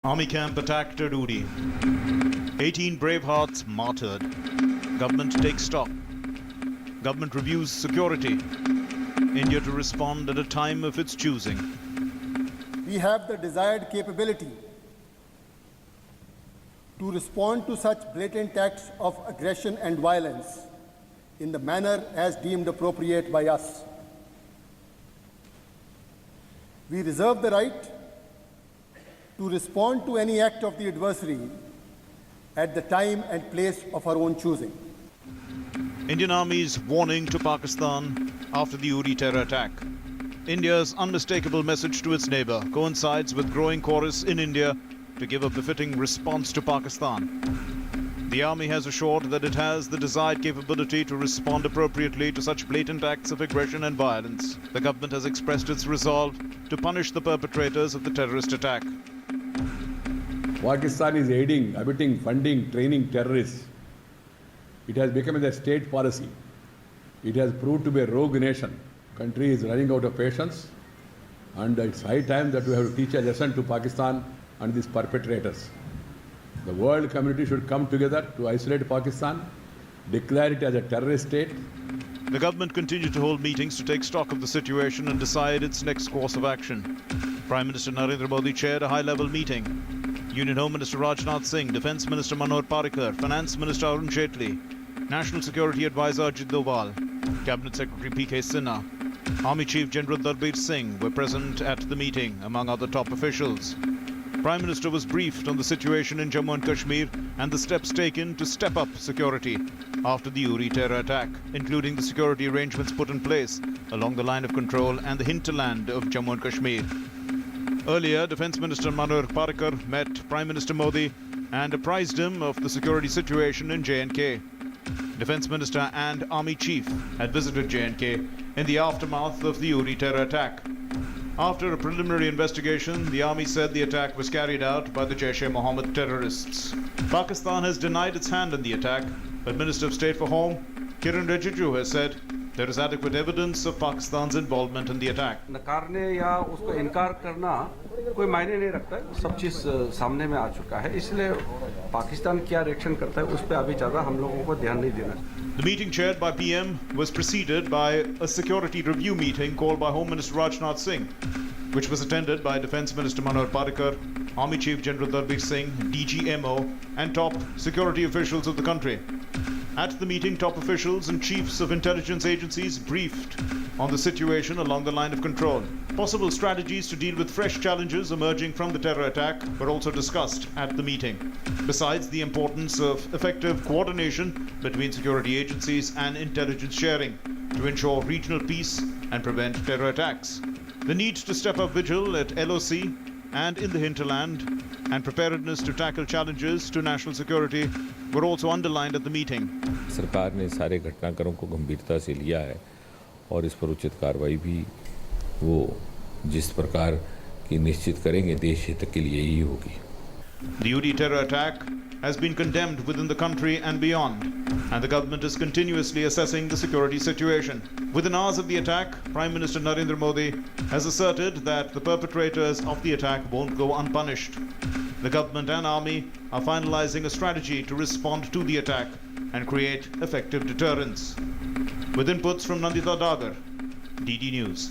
Army camp attacked at Uri. 18 brave hearts martyred. Government takes stock. Government reviews security. India to respond at a time of its choosing. We have the desired capability to respond to such blatant acts of aggression and violence in the manner as deemed appropriate by us. We reserve the right to respond to any act of the adversary at the time and place of our own choosing. Indian Army's warning to Pakistan after the Uri terror attack. India's unmistakable message to its neighbor coincides with growing chorus in India to give a befitting response to Pakistan. The Army has assured that it has the desired capability to respond appropriately to such blatant acts of aggression and violence. The government has expressed its resolve to punish the perpetrators of the terrorist attack. Pakistan is aiding, abetting, funding, training terrorists. It has become a state policy. It has proved to be a rogue nation. Country is running out of patience, and it's high time that we have to teach a lesson to Pakistan and these perpetrators. The world community should come together to isolate Pakistan, declare it as a terrorist state. The government continued to hold meetings to take stock of the situation and decide its next course of action. Prime Minister Narendra Modi chaired a high-level meeting. Union Home Minister Rajnath Singh, Defence Minister Manohar Parrikar, Finance Minister Arun Jaitley, National Security Advisor Ajit Doval, Cabinet Secretary P.K. Sinha, Army Chief General Darbir Singh were present at the meeting, among other top officials. Prime Minister was briefed on the situation in Jammu and Kashmir and the steps taken to step up security after the Uri terror attack, including the security arrangements put in place along the line of control and the hinterland of Jammu and Kashmir. Earlier, Defence Minister Manohar Parrikar met Prime Minister Modi and apprised him of the security situation in J&K. Defence Minister and Army Chief had visited J&K in the aftermath of the Uri terror attack. After a preliminary investigation, the Army said the attack was carried out by the Jaish-e-Mohammed terrorists. Pakistan has denied its hand in the attack, but Minister of State for Home, Kiran Rijiju, has said there is adequate evidence of Pakistan's involvement in the attack. नकारने या उसको इनकार करना कोई मायने नहीं रखता है, सब चीज़ सामने में आ चुका है, इसलिए पाकिस्तान क्या रिएक्शन करता है उस पर अभी ज़्यादा हम लोगों को ध्यान नहीं देना. The meeting chaired by PM was preceded by a security review meeting called by Home Minister Rajnath Singh, which was attended by Defence Minister Manohar Parrikar, Army Chief General Darbir Singh, DGMO, and top security officials of the country. At the meeting, top officials and chiefs of intelligence agencies briefed on the situation along the line of control. Possible strategies to deal with fresh challenges emerging from the terror attack were also discussed at the meeting. Besides the importance of effective coordination between security agencies and intelligence sharing to ensure regional peace and prevent terror attacks. The need to step up vigil at LOC and in the hinterland and preparedness to tackle challenges to national security were also underlined at the meeting. सरकार ने सारे घटनाक्रम को गंभीरता से लिया है और इस पर उचित कार्रवाई भी वो जिस प्रकार की निश्चित करेंगे देश हित के लिए ही होगी. The Uri terror attack has been condemned within the country and beyond, and the government is continuously assessing the security situation. Within hours of the attack, Prime Minister Narendra Modi has asserted that the perpetrators of the attack won't go unpunished. The government and army are finalizing a strategy to respond to the attack and create effective deterrence. With inputs from Nandita Dagar, DD News.